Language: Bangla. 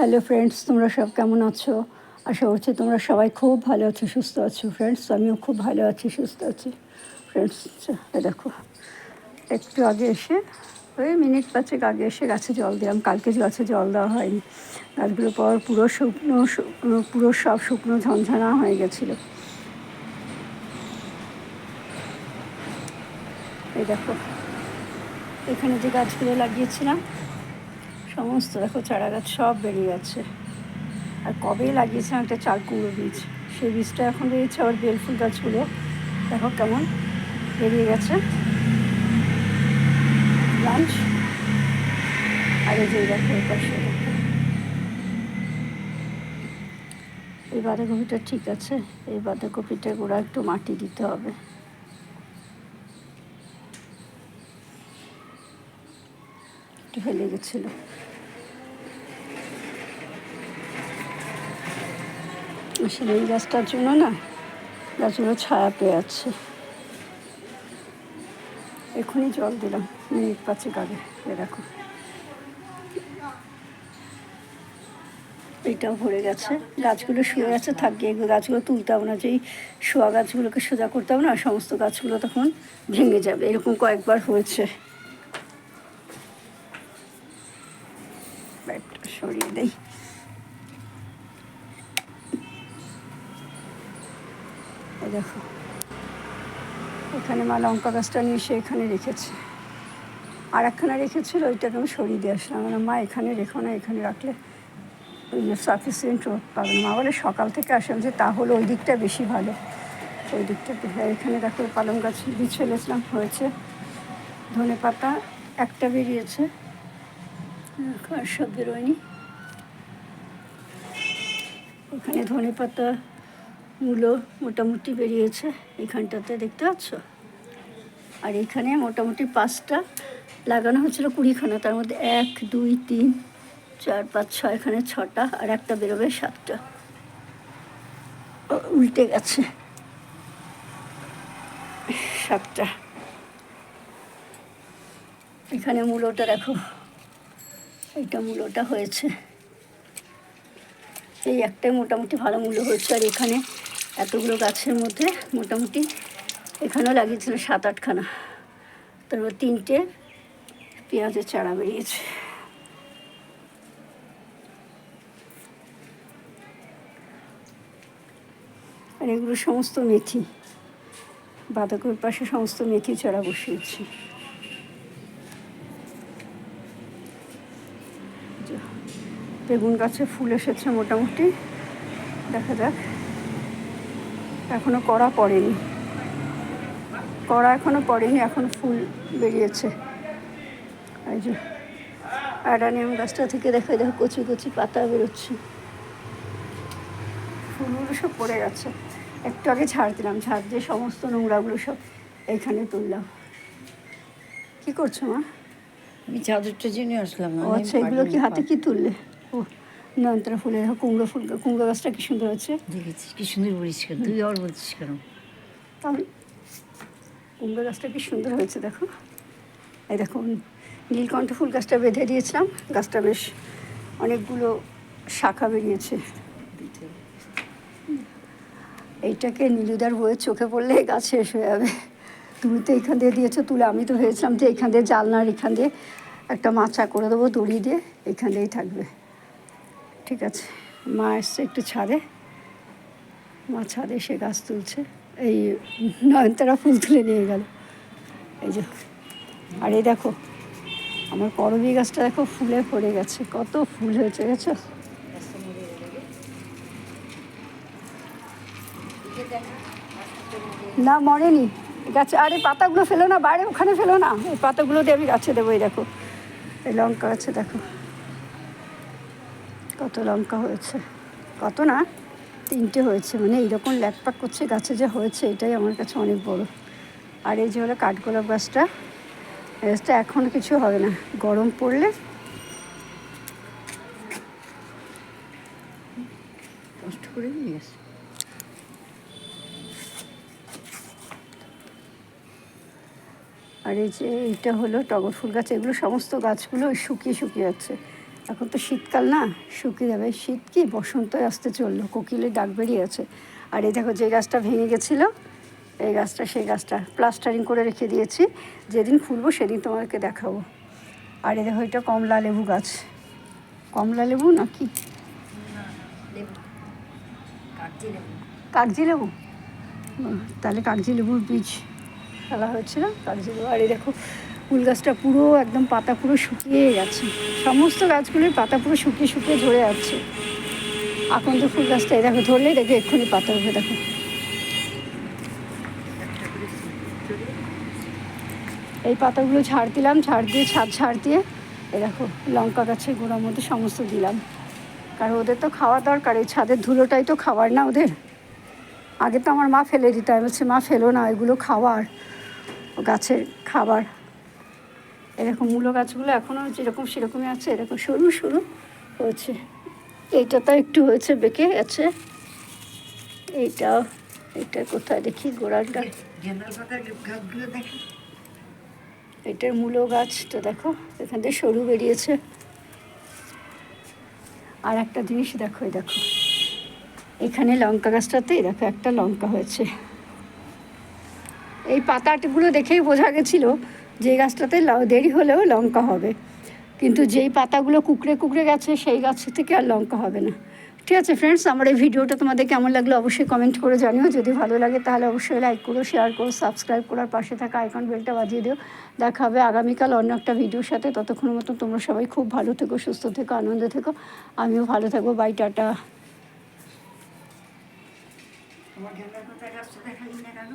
হ্যালো ফ্রেন্ডস, তোমরা সব কেমন আছো? আশা করছি তোমরা সবাই খুব ভালো আছো, সুস্থ আছো। ফ্রেন্ডস, আমিও খুব ভালো আছি, সুস্থ আছি। ফ্রেন্ডস, দেখো একটু আগে এসে ওই মিনিট 5 আগে এসে গাছে জল দিলাম। কালকে গাছে জল দেওয়া হয়নি। গাছগুলো পর পুরো শুকনো শুকনো, পুরো সব শুকনো ঝনঝনা হয়ে গেছিলো। এই দেখো এখানে যে গাছগুলো লাগিয়েছিলাম সমস্ত দেখো চারা গাছ সব বেরিয়ে গেছে। আর কবে লাগিয়েছিলাম একটা চাল কুমড়ো বীজ, সেই বীজটা এখন বেরিয়েছে। আবার বেলফুল গাছগুলো দেখো কেমন বেরিয়ে গেছে লাঞ্চ। আর এই যে দেখো এই পাশে এই বাঁধাকপিটা ঠিক আছে। এই বাঁধাকপিটা গোড়া একটু মাটি দিতে হবে। একটু ফেলে গেছিলো। আসলে এই গাছটার জন্য না গাছগুলো ছায়া পেয়ে আছে। এখনই জল দিলাম মিনিট 5 আগে। দেখো এইটাও ভরে গেছে। গাছগুলো শুয়ে আছে, থাকবে। এগুলো গাছগুলো তুলতে হবে না, যেই শোয়া গাছগুলোকে সোজা করতে হবে না, সমস্ত গাছগুলো তখন ভেঙে যাবে। এরকম কয়েকবার হয়েছে। ব্যাগটা সরিয়ে দেই। দেখো এখানে মা লঙ্কা গাছটা নিয়ে এসে এখানে রেখেছে। আর একখানা রেখেছিল, ওইটাকে আমি সরিয়ে দিয়ে আসলাম। আমার মা এখানে রেখো না, এখানে রাখলে ওই যে সাফিসিয়েন্ট রোদ পাবে না। মা বলে সকাল থেকে আসলাম, যে তাহলে ওই দিকটা বেশি ভালো, ওই দিকটাতে। এখানে দেখো পালং গাছ বীজ ফেলেছিলাম, হয়েছে। ধনে পাতা একটা বেরিয়েছে, আর সব বেরোয়নি। এখানে ধনে পাতা মূলো মোটামুটি বেরিয়েছে এখানটাতে, দেখতে পাচ্ছ। আর এখানে মোটামুটি 5টা লাগানো হয়েছিল, 20খানা। তার মধ্যে 1 2 3 4 5 6, এখানে 6টা, আর একটা বেরোবে 7টা। উল্টে গেছে 7টা। এখানে মূলোটা দেখো, এইটা মূলোটা হয়েছে। এই একটাই মোটামুটি ভালো মূল্য হয়েছে। আর এখানে এতগুলো গাছের মধ্যে মোটামুটি এখানেও লাগিয়েছিল 7-8খানা। তারপর 3টে পেঁয়াজের চারা বেরিয়েছে। আর এগুলো সমস্ত মেথি, বাঁধাকপির পাশে সমস্ত মেথি চারা বসিয়েছি। বেগুন গাছে ফুল এসেছে মোটামুটি, দেখা যাক। এখনো কড়া পড়েনি, কড়া এখনো পড়েনি, এখন ফুল বেরিয়েছে। এই যে অ্যাডানিয়াম গাছটা থেকে দেখো কচি কচি পাতা বেরোচ্ছে। ফুলগুলো সব পড়ে গেছে। একটু আগে ঝাড় দিলাম, ঝাড় দিয়ে সমস্ত নোংরাগুলো সব এইখানে তুললাম। কি করছো মা? আমি চাদরটা জেনে আসলাম। ও আচ্ছা, এগুলো কি হাতে কি তুললে? ও নয়নতারা ফুলের কুমড়ো ফুল, কুমড়ো গাছটা কি সুন্দর হচ্ছে। দেখেছিস কি সুন্দর বলিস কেন তুই? আর বলছিস কেন? আমি কুমড়ো গাছটা কি সুন্দর হয়েছে দেখো। এই দেখো নীলকণ্ঠ ফুল গাছটা বেঁধে দিয়েছিলাম, গাছটা বেশ অনেকগুলো শাখা বেরিয়েছে। এইটাকে নীলুদার বইয়ের চোখে পড়লে গাছ শেষ হয়ে যাবে। তুমি তো এইখান দিয়ে দিয়েছো তুলে, আমি তো ভেবেছিলাম যে এইখান দিয়ে জালনার এখান দিয়ে একটা মাচা করে দেবো দড়ি দিয়ে, এইখান দিয়েই থাকবে। ঠিক আছে, মা এসছে একটু ছাদে, মা ছাদে এসে গাছ তুলছে। এই নয়নতারা ফুল তুলে নিয়ে গেল, এই যে। আর এই দেখো আমার করবী গাছটা দেখো ফুলে ভরে গেছে, কত ফুল হয়েছে গেছো। না মরেনি গাছে। আরে পাতাগুলো ফেলো না বাইরে, ওখানে ফেলো না, এই পাতাগুলো দিয়ে আমি গাছে দেবো। এই দেখো এই লঙ্কা গাছে দেখো কত লঙ্কা হয়েছে, কত না 3টে হয়েছে। মানে এইরকম ল্যাকপাক করছে গাছে যে হয়েছে, এটাই আমার কাছে অনেক বড়। আর এই যে হলো কাঠগোলাপ গাছটা, গাছটা এখন কিছু হবে না, গরম পড়লে কষ্ট করে নিয়ে গেছে। আর এই যে এইটা হলো টগর ফুল গাছ। এগুলো সমস্ত গাছগুলো শুকিয়ে শুকিয়ে যাচ্ছে। এখন তো শীতকাল না, শুকিয়ে যাবে। শীত কি বসন্তই আসতে চললো, কোকিলের ডাক বেরিয়ে আছে। আর এই দেখো যে গাছটা ভেঙে গেছিলো, এই গাছটা সেই গাছটা প্লাস্টারিং করে রেখে দিয়েছি, যেদিন খুলবো সেদিন তোমাকে দেখাবো। আর এই দেখো এটা কমলা লেবু গাছ, কমলা লেবু নাকি কাগজি লেবু, তাহলে কাগজি লেবুর বীজ ফেলা হয়েছিল, কাগজি লেবু। আর এই দেখো ফুল গাছটা পুরো একদম পাতা পুরো শুকিয়ে গেছে, সমস্ত গাছগুলির পাতা পুরো শুকিয়ে শুকিয়ে ঝরে যাচ্ছে। আকন্দ ফুল গাছটা এই দেখো ধরলেই দেখো এক্ষুনি পাতা উঠে, দেখো এই পাতাগুলো ঝাড় দিলাম, ঝাড় দিয়ে ঝাড় দিয়ে এ দেখো লঙ্কা গাছের গোড়ার মধ্যে সমস্ত দিলাম, কারণ ওদের তো খাওয়া দরকার, এই ছাদের ধুলোটাই তো খাবার না ওদের। আগে তো আমার মা ফেলে দিত, আমি বলছি মা ফেলো না, এগুলো খাবার, গাছের খাবার। এরকম মূলো গাছগুলো এখনও যেরকম সেরকমই আছে, এরকম সরু সরু হয়েছে। এইটা তো একটু হয়েছে, বেঁকে গেছে। এইটা কোথায় দেখি গোড়াটা, এটার মূলো গাছ তো দেখো এখান থেকে সরু বেরিয়েছে। আর একটা জিনিস দেখো, এই দেখো এখানে লঙ্কা গাছটাতে দেখো একটা লঙ্কা হয়েছে। এই পাতাগুলো দেখেই বোঝা গেছিলো যে গাছটাতে দেরি হলেও লঙ্কা হবে, কিন্তু যেই পাতাগুলো কুকড়ে কুকড়ে গেছে সেই গাছ থেকে আর লঙ্কা হবে না। ঠিক আছে ফ্রেন্ডস, আমার এই ভিডিওটা তোমাদের কেমন লাগলো অবশ্যই কমেন্ট করে জানিও। যদি ভালো লাগে তাহলে অবশ্যই লাইক করো, শেয়ার করো, সাবস্ক্রাইব করার পাশে থাকা আইকন বেলটা বাজিয়ে দিও। দেখা হবে আগামীকাল অন্য একটা ভিডিওর সাথে। ততক্ষণের মতো তোমরা সবাই খুব ভালো থেকো, সুস্থ থেকো, আনন্দে থেকো। আমিও ভালো থাকবো। Bye, tata. তোমার গেন্দার পাতার গাছটা দেখালি না কেন?